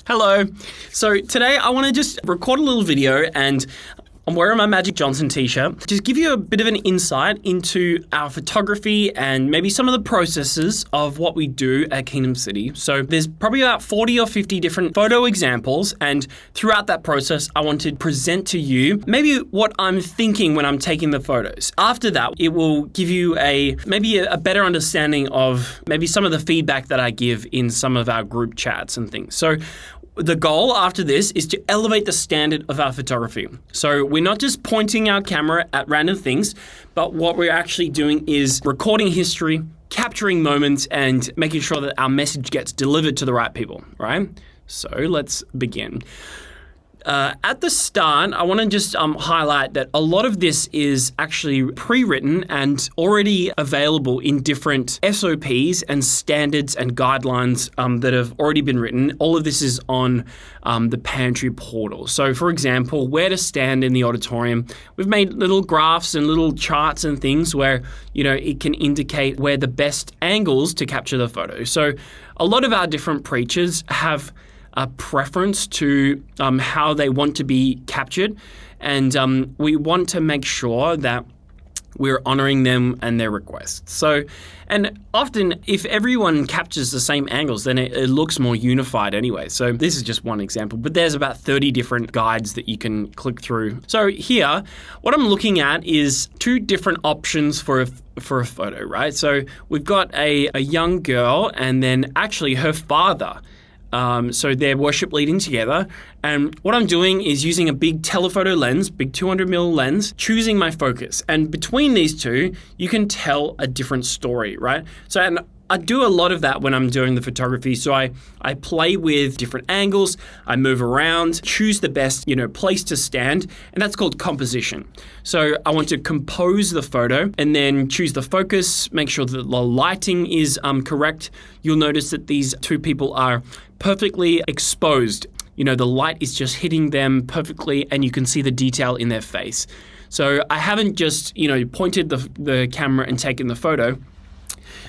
Hello. So today I want to just record a little video and I'm wearing my Magic Johnson t-shirt. Just give you a bit of an insight into our photography and maybe some of the processes of what we do at Kingdom City. So there's probably about 40 or 50 different photo examples, and throughout that process, I want to present to you maybe what I'm thinking when I'm taking the photos. After that, it will give you maybe a better understanding of maybe some of the feedback that I give in some of our group chats and things. So the goal after this is to elevate the standard of our photography. So we're not just pointing our camera at random things, but what we're actually doing is recording history, capturing moments, and making sure that our message gets delivered to the right people, right? So let's begin. At the start, I want to just highlight that a lot of this is actually pre-written and already available in different SOPs and standards and guidelines that have already been written. All of this is on the pantry portal. So for example, where to stand in the auditorium. We've made little graphs and little charts and things where, it can indicate where the best angles to capture the photo. So a lot of our different preachers have a preference to how they want to be captured, and we want to make sure that we're honoring them and their requests. So, and often if everyone captures the same angles, then it looks more unified anyway. So this is just one example, but there's about 30 different guides that you can click through. So here, what I'm looking at is two different options for a photo, right? So we've got a young girl and then actually her father. So they're worship leading together. And what I'm doing is using a big telephoto lens, big 200mm lens, choosing my focus. And between these two, you can tell a different story, right? So, and I do a lot of that when I'm doing the photography. So I play with different angles, I move around, choose the best, place to stand, and that's called composition. So I want to compose the photo and then choose the focus, make sure that the lighting is correct. You'll notice that these two people are perfectly exposed. The light is just hitting them perfectly and you can see the detail in their face. So I haven't just, pointed the camera and taken the photo,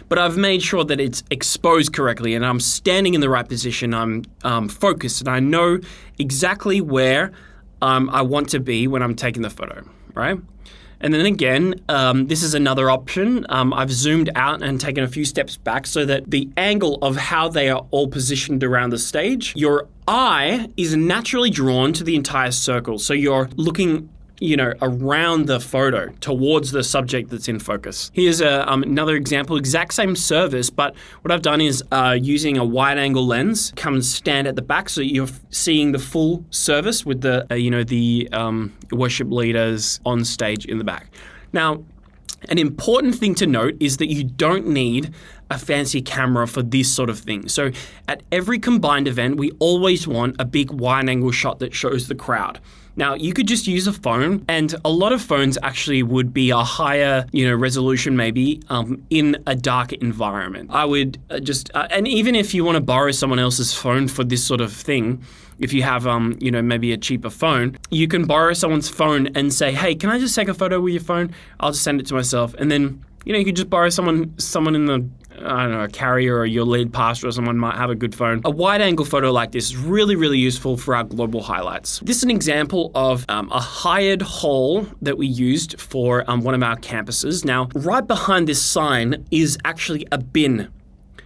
but I've made sure that it's exposed correctly and I'm standing in the right position. I'm focused and I know exactly where I want to be when I'm taking the photo, right? And then again, this is another option. I've zoomed out and taken a few steps back so that the angle of how they are all positioned around the stage, your eye is naturally drawn to the entire circle. So you're looking around the photo towards the subject that's in focus. Here's another example, exact same service, but what I've done is using a wide angle lens, come and stand at the back so you're seeing the full service with the worship leaders on stage in the back. Now, an important thing to note is that you don't need a fancy camera for this sort of thing. So at every combined event, we always want a big wide angle shot that shows the crowd. Now, you could just use a phone, and a lot of phones actually would be a higher, resolution maybe in a dark environment. I would and even if you want to borrow someone else's phone for this sort of thing, if you have, maybe a cheaper phone, you can borrow someone's phone and say, hey, can I just take a photo with your phone? I'll just send it to myself. And then, you could just borrow someone in the, a carrier or your lead pastor or someone might have a good phone. A wide angle photo like this is really, really useful for our global highlights. This is an example of a hired hall that we used for one of our campuses. Now, right behind this sign is actually a bin.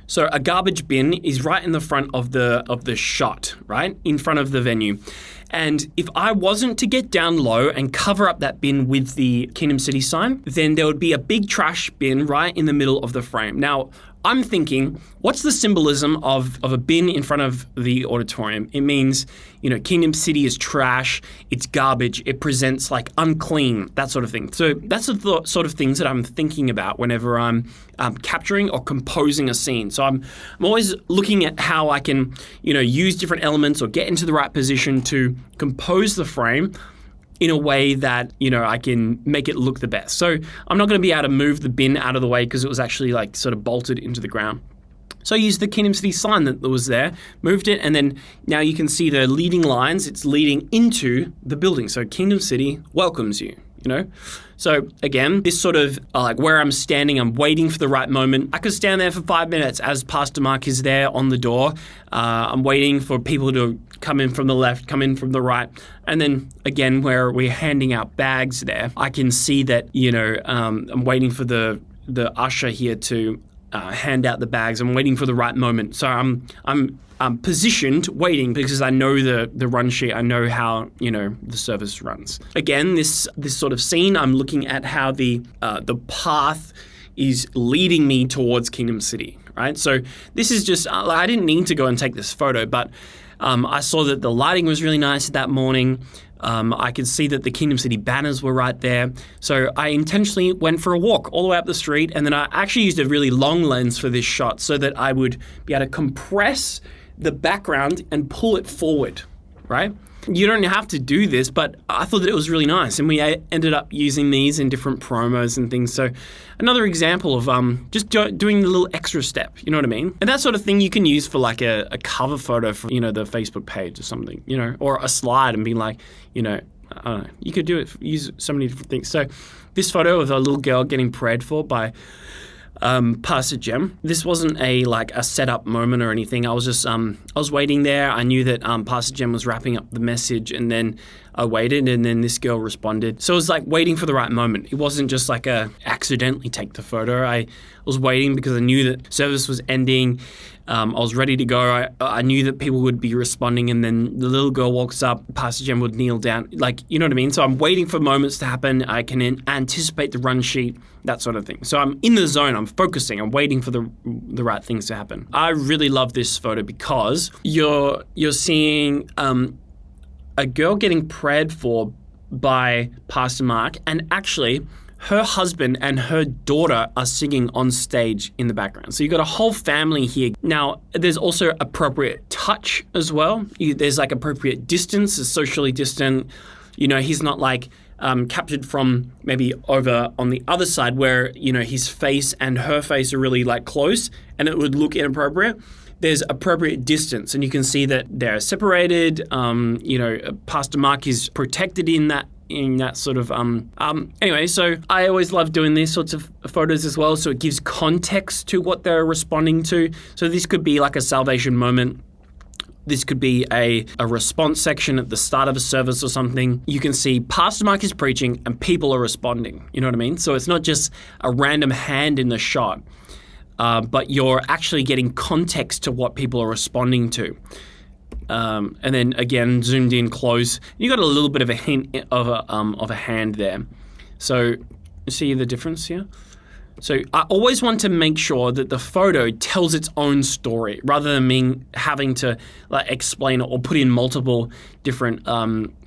So a garbage bin is right in the front of the shot, right? In front of the venue. And if I wasn't to get down low and cover up that bin with the Kingdom City sign, then there would be a big trash bin right in the middle of the frame. Now, I'm thinking, what's the symbolism of a bin in front of the auditorium? It means, Kingdom City is trash, it's garbage, it presents like unclean, that sort of thing. So that's the sort of things that I'm thinking about whenever I'm capturing or composing a scene. So I'm always looking at how I can, use different elements or get into the right position to compose the frame in a way that, I can make it look the best. So I'm not going to be able to move the bin out of the way because it was actually sort of bolted into the ground. So I used the Kingdom City sign that was there, moved it, and then now you can see the leading lines. It's leading into the building. So Kingdom City welcomes you. you know? So again, this sort of like where I'm standing, I'm waiting for the right moment. I could stand there for 5 minutes as Pastor Mark is there on the door. I'm waiting for people to come in from the left, come in from the right. And then again, where we're handing out bags there, I can see that, I'm waiting for the usher here to hand out the bags. I'm waiting for the right moment. So I'm positioned waiting because I know the run sheet. I know how, the service runs. Again, this sort of scene, I'm looking at how the path is leading me towards Kingdom City, right? So this is just, I didn't need to go and take this photo, but I saw that the lighting was really nice that morning. I could see that the Kingdom City banners were right there. So I intentionally went for a walk all the way up the street, and then I actually used a really long lens for this shot so that I would be able to compress the background and pull it forward, right? You don't have to do this, but I thought that it was really nice, and we ended up using these in different promos and things. So another example of just doing the little extra step, you know what I mean? And that sort of thing you can use for like a cover photo for, the Facebook page or something, or a slide and be like, I don't know, you could do it, use so many different things. So this photo of a little girl getting prayed for by Pastor Jem. This wasn't a setup moment or anything. I was just I was waiting there. I knew that Pastor Jem was wrapping up the message, and then I waited, and then this girl responded. So it was like waiting for the right moment. It wasn't just like a accidentally take the photo. I was waiting because I knew that service was ending. I was ready to go. I knew that people would be responding, and then the little girl walks up, Pastor Jem would kneel down, you know what I mean? So I'm waiting for moments to happen. I can anticipate the run sheet, that sort of thing. So I'm in the zone, I'm focusing, I'm waiting for the right things to happen. I really love this photo because you're seeing a girl getting prayed for by Pastor Mark, and actually her husband and her daughter are singing on stage in the background. So you've got a whole family here. Now, there's also appropriate touch as well. There's appropriate distance, is socially distant. He's not captured from maybe over on the other side where, his face and her face are really close and it would look inappropriate. There's appropriate distance, and you can see that they're separated. Pastor Mark is protected in that sort of anyway, so I always love doing these sorts of photos as well, so it gives context to what they're responding to. So this could be like a salvation moment. This could be a response section at the start of a service or something. You can see Pastor Mark is preaching and people are responding. You know what I mean? So it's not just a random hand in the shot, but you're actually getting context to what people are responding to. And then again, zoomed in close. You got a little bit of a hint of a hand there. So you see the difference here? So I always want to make sure that the photo tells its own story rather than me having to explain it or put in multiple different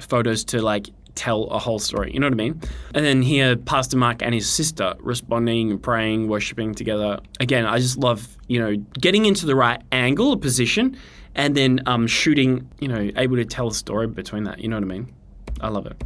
photos to tell a whole story. You know what I mean? And then here, Pastor Mark and his sister responding, praying, worshiping together. Again, I just love, getting into the right angle or position and then shooting, able to tell a story between that. You know what I mean? I love it.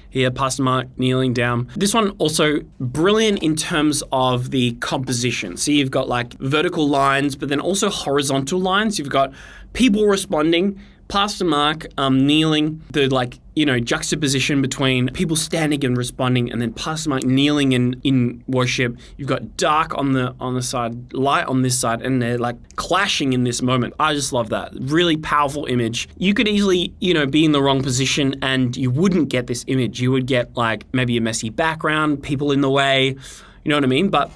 Here, Pastor Mark kneeling down. This one also brilliant in terms of the composition. So you've got vertical lines, but then also horizontal lines. You've got people responding, Pastor Mark kneeling, the juxtaposition between people standing and responding, and then Pastor Mark kneeling in worship. You've got dark on the side, light on this side, and they're clashing in this moment. I just love that. Really powerful image. You could easily, be in the wrong position and you wouldn't get this image. You would get maybe a messy background, people in the way, you know what I mean? But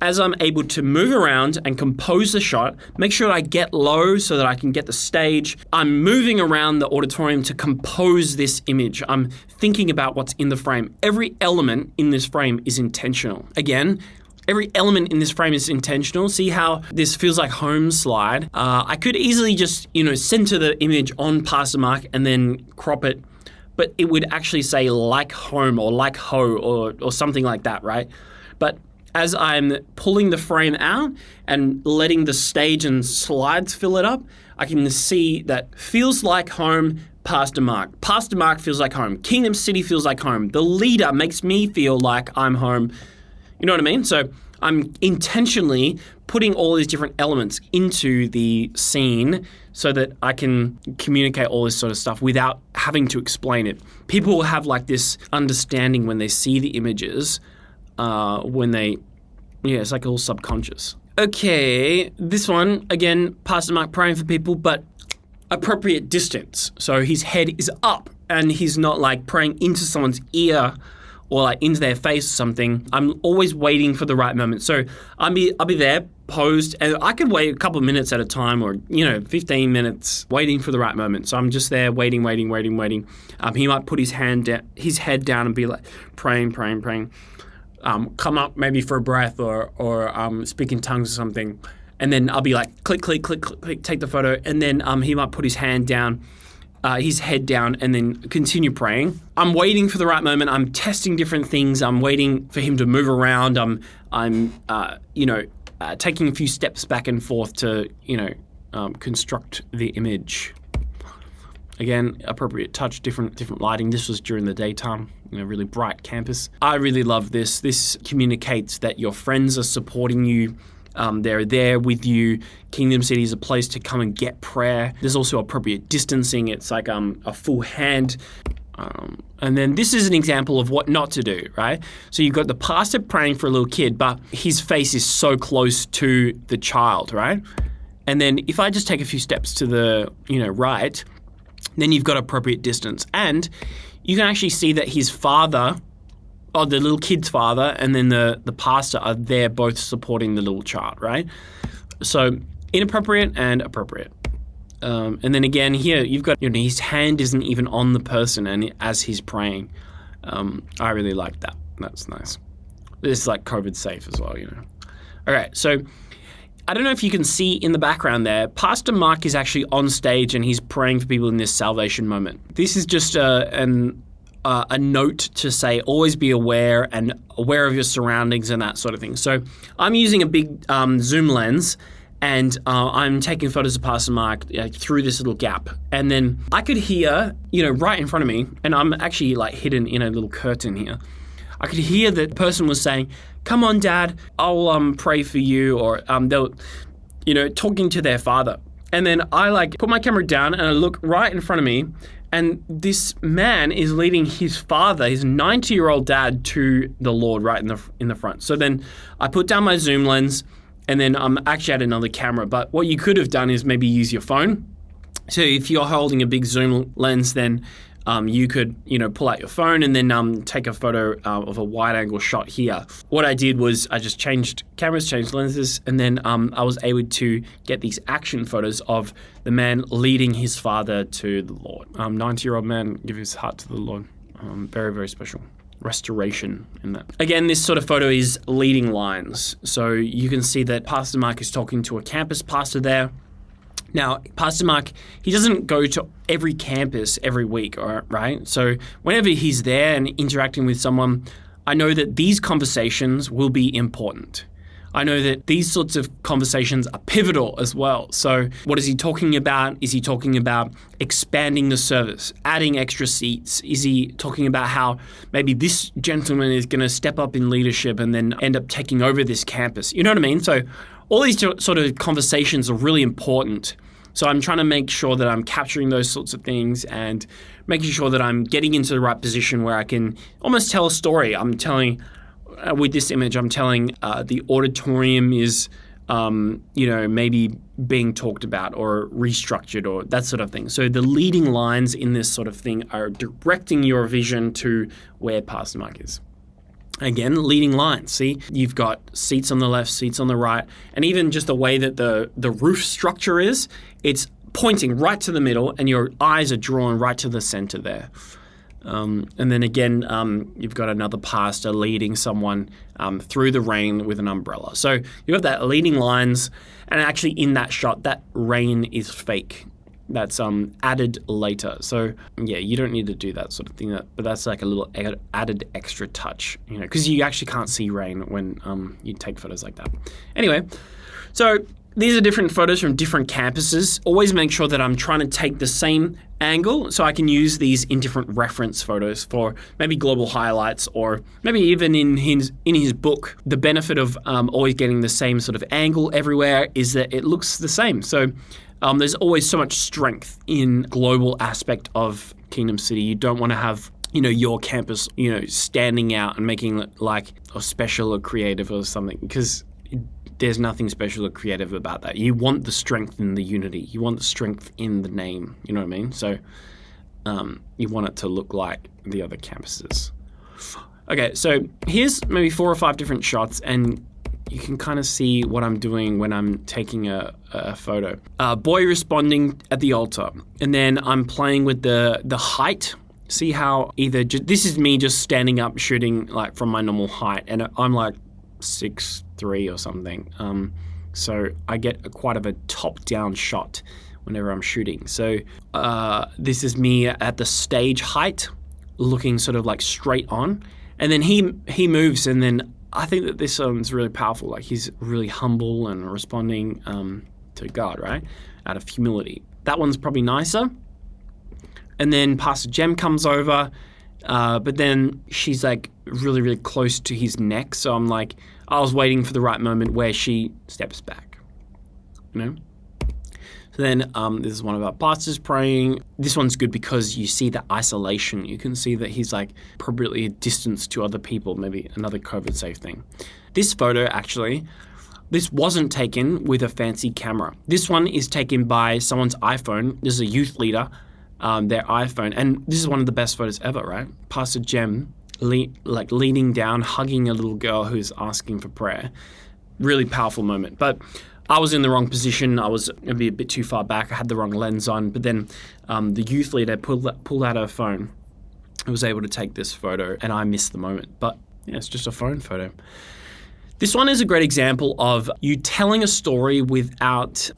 as I'm able to move around and compose the shot, make sure I get low so that I can get the stage. I'm moving around the auditorium to compose this image. I'm thinking about what's in the frame. Every element in this frame is intentional. Again, every element in this frame is intentional. See how this feels like home slide? I could easily just, center the image on Pastor Mark and then crop it, but it would actually say like home or like ho or something like that, right? But as I'm pulling the frame out and letting the stage and slides fill it up, I can see that feels like home, Pastor Mark. Pastor Mark feels like home. Kingdom City feels like home. The leader makes me feel like I'm home. You know what I mean? So I'm intentionally putting all these different elements into the scene so that I can communicate all this sort of stuff without having to explain it. People will have like this understanding when they see the images, it's like all subconscious. Okay, this one, again, Pastor Mark praying for people, but appropriate distance. So his head is up and he's not like praying into someone's ear or like into their face or something. I'm always waiting for the right moment. So I'll be there, posed, and I could wait a couple of minutes at a time or, 15 minutes waiting for the right moment. So I'm just there waiting. He might put his head down and be like praying. Come up maybe for a breath or speak in tongues or something. And then I'll be like, click, take the photo. And then he might put his hand down, his head down, and then continue praying. I'm waiting for the right moment. I'm testing different things. I'm waiting for him to move around. I'm taking a few steps back and forth to, construct the image. Again, appropriate touch, different lighting. This was during the daytime, really bright campus. I really love this. This communicates that your friends are supporting you. They're there with you. Kingdom City is a place to come and get prayer. There's also appropriate distancing. It's like a full hand. And then this is an example of what not to do, right? So you've got the pastor praying for a little kid, but his face is so close to the child, right? And then if I just take a few steps to the, right, then you've got appropriate distance. And you can actually see that his father, or the little kid's father, and then the pastor are there both supporting the little child, right? So inappropriate and appropriate. And then again here, you've got, his hand isn't even on the person and as he's praying. I really like that. That's nice. This is like COVID safe as well, All right, so I don't know if you can see in the background there, Pastor Mark is actually on stage and he's praying for people in this salvation moment. This is just a note to say, always be aware of your surroundings and that sort of thing. So I'm using a big zoom lens and I'm taking photos of Pastor Mark through this little gap. And then I could hear, right in front of me, and I'm actually like hidden in a little curtain here. I could hear the person was saying, "Come on, Dad, I'll pray for you," or they'll, talking to their father. And then I like put my camera down and I look right in front of me, and this man is leading his father, his 90-year-old dad, to the Lord right in the front. So then I put down my zoom lens, and then I'm actually at another camera. But what you could have done is maybe use your phone. So if you're holding a big zoom lens, then you could, pull out your phone and then take a photo of a wide-angle shot here. What I did was I just changed cameras, changed lenses, and then I was able to get these action photos of the man leading his father to the Lord. 90-year-old man give his heart to the Lord. Very, very special. Restoration in that. Again, this sort of photo is leading lines. So you can see that Pastor Mark is talking to a campus pastor there. Now, Pastor Mark, he doesn't go to every campus every week, right? So whenever he's there and interacting with someone, I know that these conversations will be important. I know that these sorts of conversations are pivotal as well. So what is he talking about? Is he talking about expanding the service, adding extra seats? Is he talking about how maybe this gentleman is going to step up in leadership and then end up taking over this campus? You know what I mean? So all these sort of conversations are really important. So I'm trying to make sure that I'm capturing those sorts of things and making sure that I'm getting into the right position where I can almost tell a story. I'm telling, with this image, I'm telling the auditorium is, maybe being talked about or restructured or that sort of thing. So the leading lines in this sort of thing are directing your vision to where Pastor Mark is. Again, leading lines. See, you've got seats on the left, seats on the right, and even just the way that the roof structure is, it's pointing right to the middle and your eyes are drawn right to the center there. And then again, you've got another pastor leading someone through the rain with an umbrella. So you've got that leading lines, and actually in that shot, that rain is fake. That's added later. So yeah, you don't need to do that sort of thing, but that's like a little added extra touch, because you actually can't see rain when you take photos like that. Anyway, so these are different photos from different campuses. Always make sure that I'm trying to take the same angle so I can use these in different reference photos for maybe global highlights, or maybe even in his book. The benefit of always getting the same sort of angle everywhere is that it looks the same. So there's always so much strength in global aspect of Kingdomcity. You don't want to have, your campus, standing out and making it like or special or creative or something, because there's nothing special or creative about that. You want the strength in the unity. You want the strength in the name. You know what I mean? So you want it to look like the other campuses. Okay, so here's maybe 4 or 5 different shots, and you can kind of see what I'm doing when I'm taking a photo. Boy responding at the altar, and then I'm playing with the height. See how this is me just standing up shooting like from my normal height, and I'm like 6'3" or something. So I get quite of a top-down shot whenever I'm shooting. So this is me at the stage height, looking sort of like straight on, and then he moves, and then I think that this is really powerful. Like he's really humble and responding to God, right? Out of humility. That one's probably nicer. And then Pastor Jem comes over, but then she's like really, really close to his neck. So I'm like, I was waiting for the right moment where she steps back, So then this is one of our pastors praying. This one's good because you see the isolation. You can see that he's like appropriately a distance to other people, maybe another COVID safe thing. This photo actually, this wasn't taken with a fancy camera. This one is taken by someone's iPhone. This is a youth leader, their iPhone. And this is one of the best photos ever, right? Pastor Jem leaning down, hugging a little girl who's asking for prayer. Really powerful moment. But I was in the wrong position. I was maybe a bit too far back. I had the wrong lens on. But then the youth leader pulled out her phone. I was able to take this photo, and I missed the moment. But yeah, it's just a phone photo. This one is a great example of you telling a story without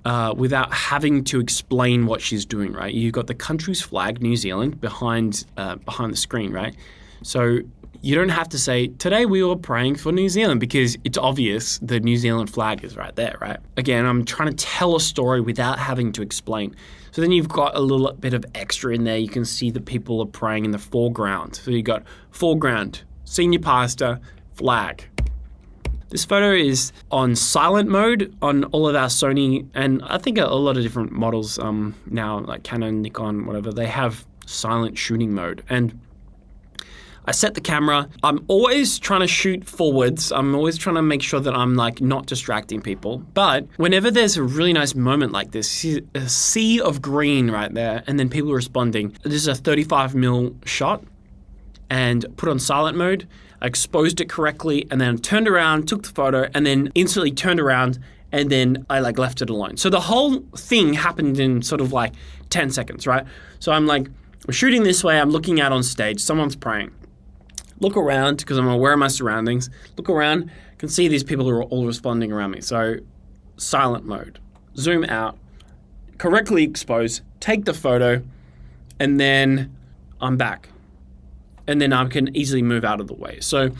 having to explain what she's doing, right? You've got the country's flag, New Zealand, behind the screen, right? So you don't have to say, today we were praying for New Zealand, because it's obvious the New Zealand flag is right there, right? Again, I'm trying to tell a story without having to explain. So then you've got a little bit of extra in there. You can see the people are praying in the foreground. So you've got foreground, senior pastor, flag. This photo is on silent mode on all of our Sony, and I think a lot of different models now, like Canon, Nikon, whatever, they have silent shooting mode. And I set the camera. I'm always trying to shoot forwards. I'm always trying to make sure that I'm like not distracting people. But whenever there's a really nice moment like this, a sea of green right there, and then people responding. This is a 35mm shot, and put on silent mode. I exposed it correctly, and then turned around, took the photo, and then instantly turned around, and then I like left it alone. So the whole thing happened in sort of like 10 seconds, right? So I'm shooting this way, I'm looking out on stage, someone's praying. Look around, because I'm aware of my surroundings. Look around, can see these people who are all responding around me. So silent mode, zoom out, correctly expose, take the photo, and then I'm back. And then I can easily move out of the way. So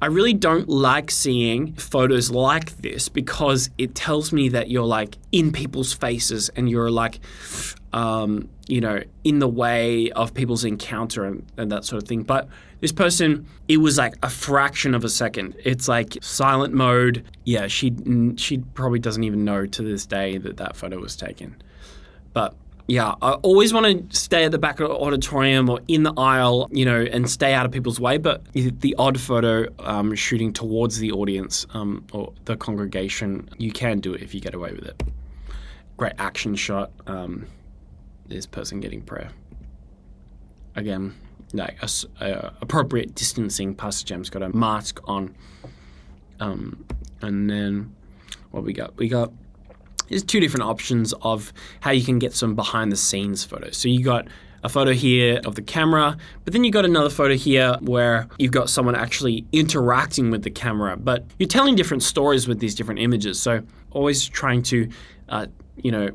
I really don't like seeing photos like this, because it tells me that you're like in people's faces, and you're like, in the way of people's encounter and that sort of thing. But this person, it was like a fraction of a second. It's like silent mode. Yeah, she probably doesn't even know to this day that photo was taken. But yeah, I always want to stay at the back of the auditorium or in the aisle, and stay out of people's way. But the odd photo shooting towards the audience or the congregation, you can do it if you get away with it. Great action shot. This person getting prayer. Again, like appropriate distancing. Pastor Jem's got a mask on. And then what we got? There's 2 different options of how you can get some behind the scenes photos. So you got a photo here of the camera, but then you got another photo here where you've got someone actually interacting with the camera, but you're telling different stories with these different images. So always trying to,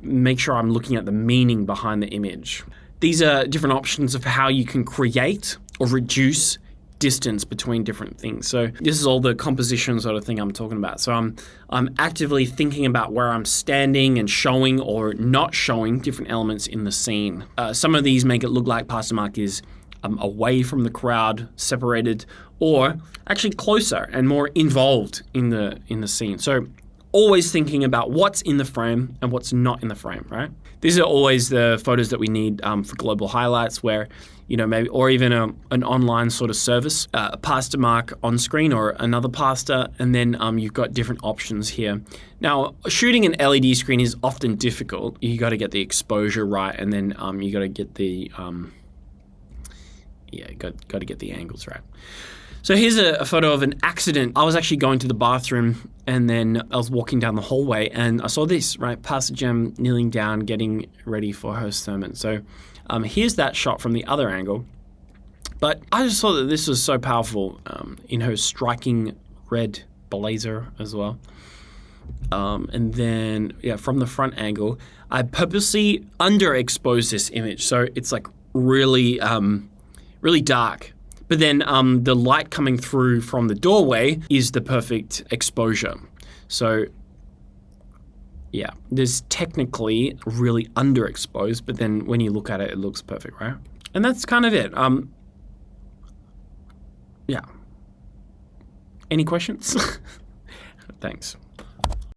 make sure I'm looking at the meaning behind the image. These are different options of how you can create or reduce distance between different things. So this is all the composition sort of thing I'm talking about. So I'm actively thinking about where I'm standing and showing or not showing different elements in the scene. Some of these make it look like Pastor Mark is away from the crowd, separated, or actually closer and more involved in the scene. So always thinking about what's in the frame and what's not in the frame, right? These are always the photos that we need for global highlights, where, you know, maybe, or even an online sort of service, a pastor mark on screen or another pastor, and then you've got different options here. Now, shooting an LED screen is often difficult. You got to get the exposure right, and then you got to get the got to get the angles right. So here's a photo of an accident. I was actually going to the bathroom, and then I was walking down the hallway, and I saw this, right? Pastor Jem kneeling down, getting ready for her sermon. So here's that shot from the other angle. But I just thought that this was so powerful in her striking red blazer as well. And then, from the front angle, I purposely underexposed this image. So it's like really, really dark. But then the light coming through from the doorway is the perfect exposure. So yeah, there's technically really underexposed, but then when you look at it, it looks perfect, right? And that's kind of it. Yeah. Any questions? Thanks.